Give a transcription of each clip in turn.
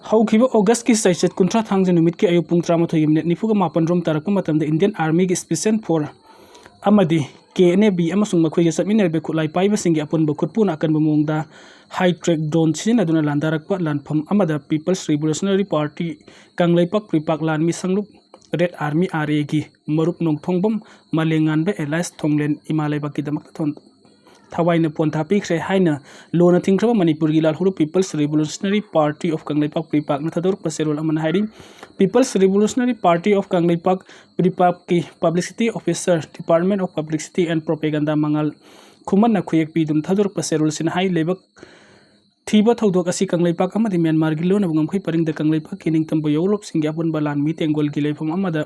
हौखिबा अगस्त की सैचेत कुंट्रा थांगजे नुमित के अयु पुंग 13 मिनट निफुगा मापन रोम तारक मतम इंडियन आर्मी की स्पेशल फोर अमदी केएनएबी अमसुंग मखोइगे सटमिनरबे खुलाई पाइबसिंग अपन बखुतपुन अकन बमोंगदा हाई ट्रैक ड्रोन सिजनदुना लांदारकपा लानफम अमदा people's revolutionary party Kangleipak PREPAK लानमी संगलुक रेड आर्मी आरए की मरुप नोंथोंबम मालेंगानबे एलाइस थोंगलेन इमालयबकी दमक थोन थवाइन पोंथा पीख्रे हाइना लोना थिंख्रबा मणिपुर की लालहुरु people's revolutionary party of Kangleipak PREPAK नथदोर पसेरोल अमन हाइरी people's revolutionary party of Kangleipak PREPAK की publicity officer department of publicity and propaganda Mangal Khuman खुयक पीदुम थदोर पसेरोल सिन हाई लेबक थीबा थौदोक असि कांगलेपाक अमदि म्यांमार की लोन बंगमखै परिंग द कांगलेपाक की निंगतम बयोलोप सिंग अपन बलान मी तेंगोल की लेफम अमदा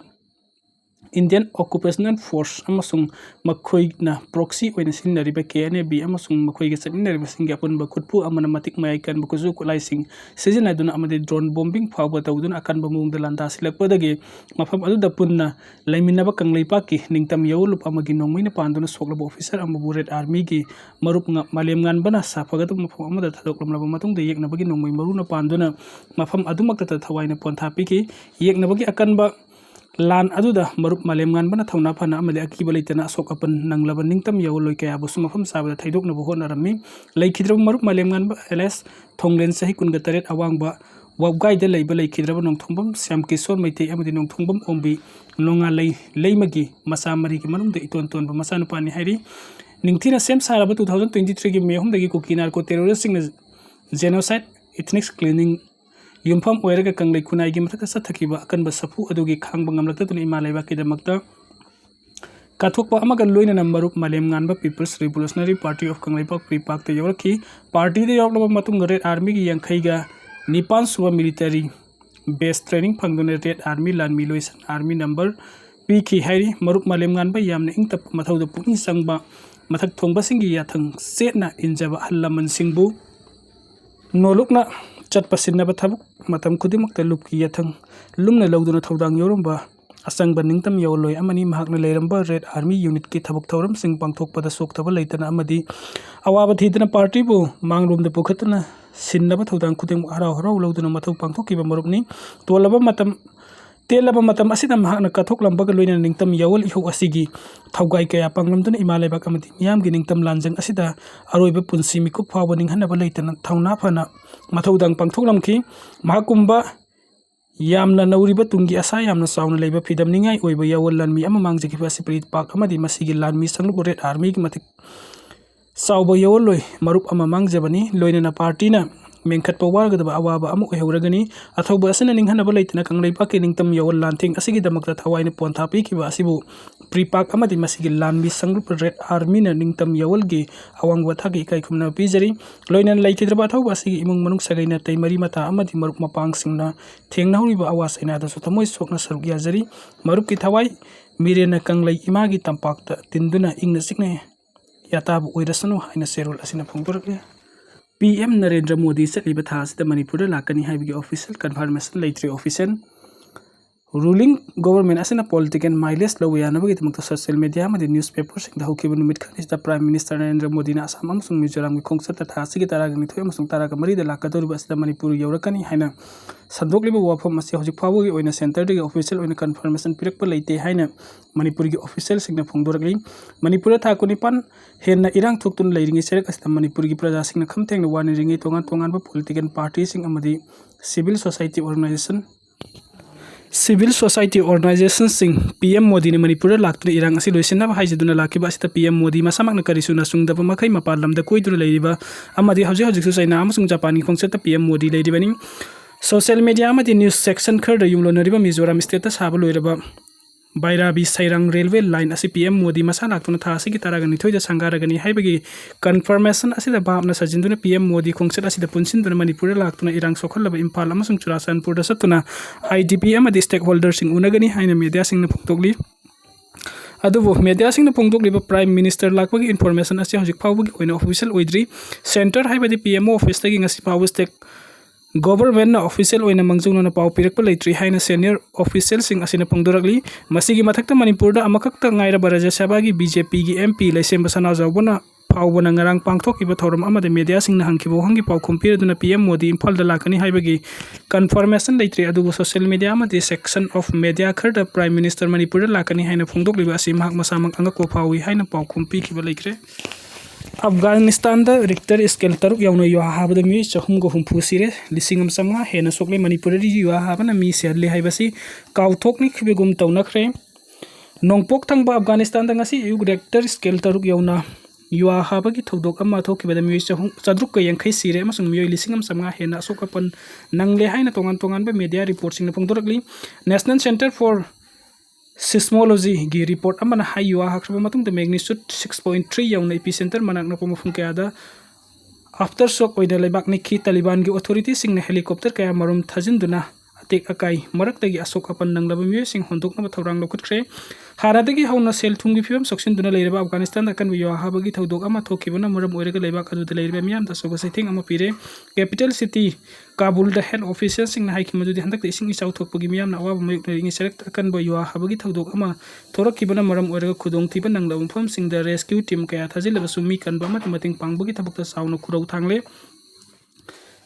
इंडियन ऑक्युपेशनल फोर्स अमसुंग मखोइना प्रॉक्सी ओइन सिनरिबे केएनएबी अमसुंग मखोइगे सटमिनरिबे सिंग अपन बखुतपु अमन मतिक मयाइ कन बकुजु कुलाइसिंग सिजनदुना अमदि ड्रोन बॉम्बिंग फावबा तौदुना अकन बमुंगद लांदा सिलकपदगे मफम अदुदा पुन्ना लैमिनबा कांगलेपाक की निंगतम यौलुप अमगी नोंमैना पांदुना सोकलब ऑफिसर अमबु रेड आर्मी की मरुप मालेम गानबना साफगद मफम अमदा थदोकलमलबा मतुंग दे येकनबगी नोंमै मरुना पांदुना मफम अदुमक्ता थवाइना पोंथापिकी येकनबगी अकनबा लान अदुदा मरुप मालेम गानबना थौना फना अमले अकीबा लेतना अशोक अपन नंगलब निंगतम यौलोय कया बुसु मफम साबदा थैदोकनबो होनरमी लैखिद्रब मरुप मालेम गानबा एलएस थोंगलेन सही कुनगा तरेट अवांगबा वबगाइद लैबा लैखिद्रब नोंथोंबम श्याम किशोर मैते अमदि नोंथोंबम ओंबी लोंगा लैमगी मसा मरी की मनुंग इतोन तोन मसा नुपानी हाइरी निंगथिना सेम साराबा 2023 की मे हमदगी कुकी नार को टेररिस्टसिंग जेनोसाइड इथनिक्स क्लीनिंग यूमफम ओरगा कंगले खुनाई की मथक सथकिबा अकनबा सफु अदुगी खांग बंगमलक्तुन इमालैबा की दमक्ता काथोकपा अमगन लोइना मरुप मालेम गानबा people's revolutionary party of Kangleipak PREPAK ते यौरखी पार्टी दे यौरलबा मतुंग रेड आर्मी की यांखैगा निपान सुबा मिलिटरी बेस ट्रेनिंग फंगदुने रेड आर्मी लानमी लोइसन आर्मी नंबर पीखी हाइरी मरुप मालेम गानबा यामना इंगतप मथौदा पुकनी संगबा मथक थोंगबासिंगी याथंग सेटना इंजबा हल्लमनसिंगबु नोलुकना चटपसिनबा थबुक मतम खुदिमक्ता लुपकी यथंग लुमना लौदुना थौदांग यौरंबा असंगबा निंगतम यौलोय अमनी महाकना लेरंबा रेड आर्मी यूनिट की थबुक थौरम सिंग पांगथोकपदा सोकथबा लैतना अमदी अवाबा थीदना पार्टी बु मांगरोमदा पुखतना सिन्नबा थौदांग खुदिम हराव हराव लौदुना मथौ पांगथोकिबा मरुपनी तोलबा मतम तेलबा मतम असिदा महाकना कथोकलंबगा लोइना निंगतम यौल इहो असिगी थौगाई कया पांगलमदुना इमालैबाक अमदी मियामगी निंगतम लांजंग असिदा अरोइबा पुंसी मिकुप फावबा निंगहनबा लैतना थौना फना मथौदांग पांगथोकलमखी महाकुंबा यामना नौरिबा तुंगी असा यामना साउना लेबा फिदमनिंगाई ओइबा यौल लानमी अमा मांगजखिबा सिप्रीत पाक अमदी मसिगी लानमी संगलुक रेड आर्मी की मथिक साउबा यौलोय मरुप अमा मांगजबनी लोइना पार्टीना मेंखटपा वारगदबा अवाबा अमु ओइहौरगनी अथौबा असना निंगहनबा लैतना कांगलेपाक की निंगतम यौल लानथिंग असिगी दमक्ता थवाइना पोंथापिखिबा असिबु प्रिपाक अमदी मसिगी लानमी संगलुक रेड आर्मी ना निंगतम यौलगी अवांगबा थागी इकाई खुमना पिजरी लोइना लैखिद्रबा अथौबा असिगी इमुंग मनुंग सगैना तैमरी मता अमदी मरुप मपांगसिंगना थेंगनाहुरिबा अवासैनादसु थमोय सोकना सरुक याजरी मरुप की थवाई मिरेना कांगलै इमागी तंपाकता तिंदुना इंगना सिकने याताब ओइरसनु हाइना सेरोल असिना फोंदोरके पीएम नरेंद्र मोदी चलिबा थासिदा मणिपुर लाकनी हाइबगी ऑफिशियल कन्फर्मेशन लेट्री ऑफिशियल रूलिंग गवर्नमेंट असना पॉलिटिकल माइलेज लौ यानबगी दमक्ता सोशल मीडिया में न्यूज़ पेपर सिंग हौखिबा नुमित खनिसदा प्राइम मिनिस्टर नरेंद्र मोदी ना असम अमसुंग मिजोराम की खोंगसत थासिगी ताराग निथोय अमसुंग ताराग मरीदा लाकदोरिबा असदा मणिपुर यौरकनी हाइना संदोकलिबा वाफम असे हौजिक फावगी ओइना सेंटर दे ऑफिशियल ओइना कन्फर्मेशन पिरकपा लेते हाइना मणिपुर की ऑफिशियल सिंगना फोंदोरगली मणिपुर थाको निपान हेन्ना इरांग थोक्तुन लैरिंगी सेरक असदा मणिपुर की प्रजा सिंगना खमथेंगना वानिरिंगी तोंगान तोंगानबा पॉलिटिकल पार्टी सिंग अमदी सिविल सोसाइटी ऑर्गेनाइजेशन सिंह पीएम मोदी ने मणिपुर लाक्तुना इरांग असि लोइसिनबा हाइजदुना लाखिबा असि पीएम मोदी मसामकना करिसुना सुंगदबा मखै मपान लमदा कोइदुना लैरिबा अमदी हौजिक चाइना अमसुंग जापानी खोंगसत पीएम मोदी लैरिबनी सोशल मीडिया में न्यूज़ सेक्शन खरद युमलोनरिबा मिजोराम स्टेट साब लोइरबा बाइराबी सैरांग रेलवे लाइन असि पीएम मोदी मसा लाक्तुना थासिगी तारागा निथोइदा संगारगनी हाइबगी कन्फर्मेशन असिदा बापना सजिंदुना पीएम मोदी खोंगसत असिदा पुनसिनदुना मणिपुर लाक्तुना इरांग सोखलबा इम्फाल अमसुंग चुराचंदपुर सत्तुना आईडीपी अमदि स्टेक होल्डर सिंग उनगनी हाइना मीडिया सिंगना फोंदोकली अदुबो मीडिया सिंगना फोंदोकलिबा प्राइम मिनिस्टर लाक्पगी इन्फॉर्मेशन असे हौजिक फावबगी ओइना official ओइद्री centre हाइबदी PMO office तगी ngasi फाव स्टेक गवर्नमेंट ऑफिशियल ओइना मंगजुना पाव पिरकपा लेट्री हाइना सीनियर ऑफिशियल सिंग असिना फोंदोरगली मसिगी मथक्ता मणिपुर दा अमखक्ता ngaira राज्य सभा की बीजेपी की MP लैसेम Sana जावबना फाउबना ngarang pangthokkiba thoram amade media singna hangkibo hangi paukhum piraduna PM Modi Imphal da lakani haibagi confirmation leitri adubu social media amade section of media kharda Prime Minister Manipur da lakani haina phongdokliba asi mahak masamang angako phawi haina paukhum pikiba leikre Afghanistan da Richter scale taruk yauna yuha habada mi chahum go humpu sire lisingam samga Henna Sokle Manipur ri yuha habana mi serle haibasi kauthok ni khibegum taunakre nongpok thangba Afghanistan da ngasi yu Richter scale taruk yauna yuwa habagi thodok ama thokibada mi chadruk ka yankhai sire amasung mi lisingam samga Henna Sokapan nangle haina tongan ba media report sing na phongdorakli National Center for Seismology gi report amana hai yuwa hakraba matung the magnitude 6.3 yauna epicenter manak na pomofung kaya aftershock oida lebak ni khi Taliban gi authority sing na helicopter kaya marum thajinduna atek akai marak tagi asok apan nanglaba mi sing hondok na thorang lokutkre haradagi hauna sel thungi phibam soksin duna leiraba Afghanistan akan bi yuwa habagi thodok ama thokibona maram oirega lebak adu leirba miyam da sogo sething ama pire capital city Kabul da head official sing na haiki madudi handak ising isau thokpagi miyam na awab mayuk ringi select akan bi yuwa habagi thodok ama thorakibona maram oirega khudong tiba nangla umpham sing da rescue team kaya thajilaba sumi kan ba mating pangbagi tabuk ta sauna kurau thangle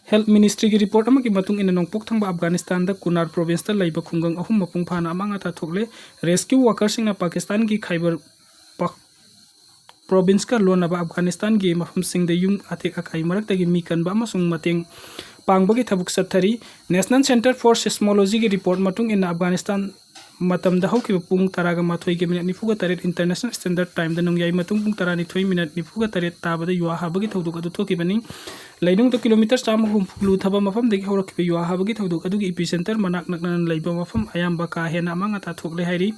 Health Ministry ki report ama ki matung ina nongpok thangba Afghanistan da Kunar province da laiba khungang ahum mapung phana amanga ta thokle rescue workers sing na Pakistan ki Khyber province ka lona ba Afghanistan gi mafum sing da yung atek akai marak tagi mi kan ba masung mateng pangbagi thabuk sathari National Center for Seismology ki report matung ina Afghanistan matam da hauki pung taraga mathoi ge minute nifuga taret international standard time da nongyai matung pung tarani 3 minute nifuga taret tabada yuwa habagi thoduk adu thoki bani lainung to kilometer cham hum lu thaba mafam degi horak pe yuwa habagi thoduk adu gi epicenter manak naknan laiba mafam ayamba ka hena amanga ta thokle hairi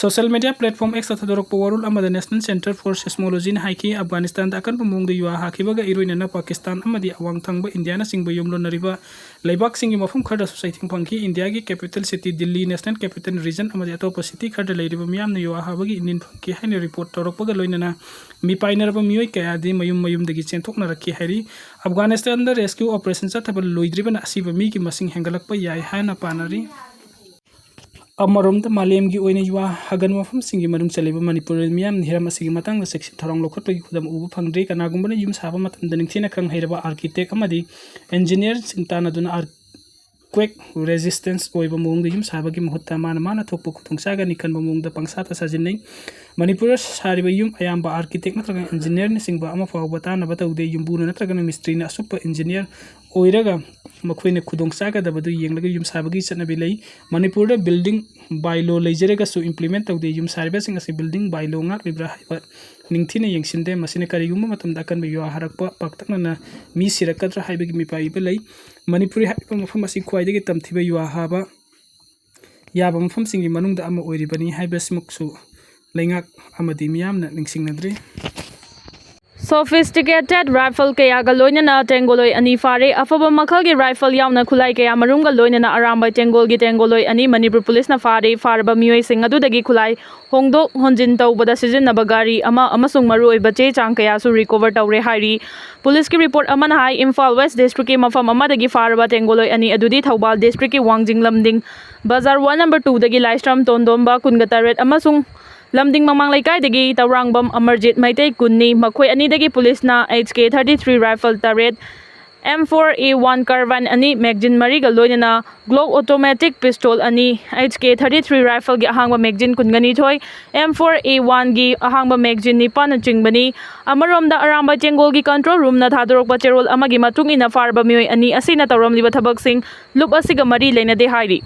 social media platform X thadorok powerul amada National Center for Seismology na haiki Afghanistan da akan pumung de yuwa hakibaga iroina na Pakistan amadi awang thangba India na singba yumlo nariba laibak singi mafam kharda society phangki India gi capital city Delhi national capital region amadi atopa city kharda leiriba miyam na yuwa habagi inin phangki haina report torokpaga loinana mi painaraba mioi kaya di mayum dagi chenthok na rakhi hairi Afghanistan da rescue operation chathaba loidriba na asiba mi ki masing hengalakpa yai haina panari amarom da malem gi oina yuwa hagan mafam singi manung chaleba Manipur miyam hiram asigi matang da section tharang lokhotpagi khudam ubu phangdre kana gumbana yum saba matam da ningthina khang hairaba architect amadi engineer singtana duna quake resistance oiba mong da yum saba gi mahutta mana thokpu khutungsaga nikan mong da pangsata sajinai Manipur sariba yum ayamba architect natraga engineer ni singba ama fawbata na bataude yumbuna natraga mystery na super engineer oiraga makhoine khudongsaga da badu yenglaga yum sabagi chanabi lei Manipur da building bylaw leijerega su implement taude yum sariba sing asi building bylaw ngak libra haiba ningthina yengsinde masine karigumba matam da kan bi yo harakpa paktakna na mi sirakatra haibagi mi paiba lei Manipuri haiba mafam asi khwaidagi tamthiba yo haba yaba mafam singi manung da ama oiribani haiba simuksu lengak amadi miyamna ningsingnadri Sophisticated rifle kaya ga loinana tengoloi ani fare afaba makhal gi rifle yauna khulai kaya marung ga loinana aramba tengol gi tengoloi ani Manipur police na faraba mioi sing adu dagi khulai hongdok honjin tawbada sizin na bagari amasung maru oi bache chang kaya su recover tawre hairi police ki report amana hai Imphal West district ki mafam ama dagi faraba tengoloi ani adudi Thoubal district ki Wangjing Lamding bazar 1 number 2 dagi Laistram Tondomba Kungataret amasung Lamding mamang laikai dagi Tawrangbam Amarjit Maitei Kunni makhoi ani dagi police na HK33 rifle turret M4A1 carbine ani magazine mari ga loinana Glock automatic pistol ani HK33 rifle gi ahangba magazine kungani thoi M4A1 gi ahangba magazine ni pan chingbani amarom da aramba tengol gi control room na thadorok cherol amagi matung ina farba mioi ani asina tawram liba thabak sing lup asiga mari leina de hairi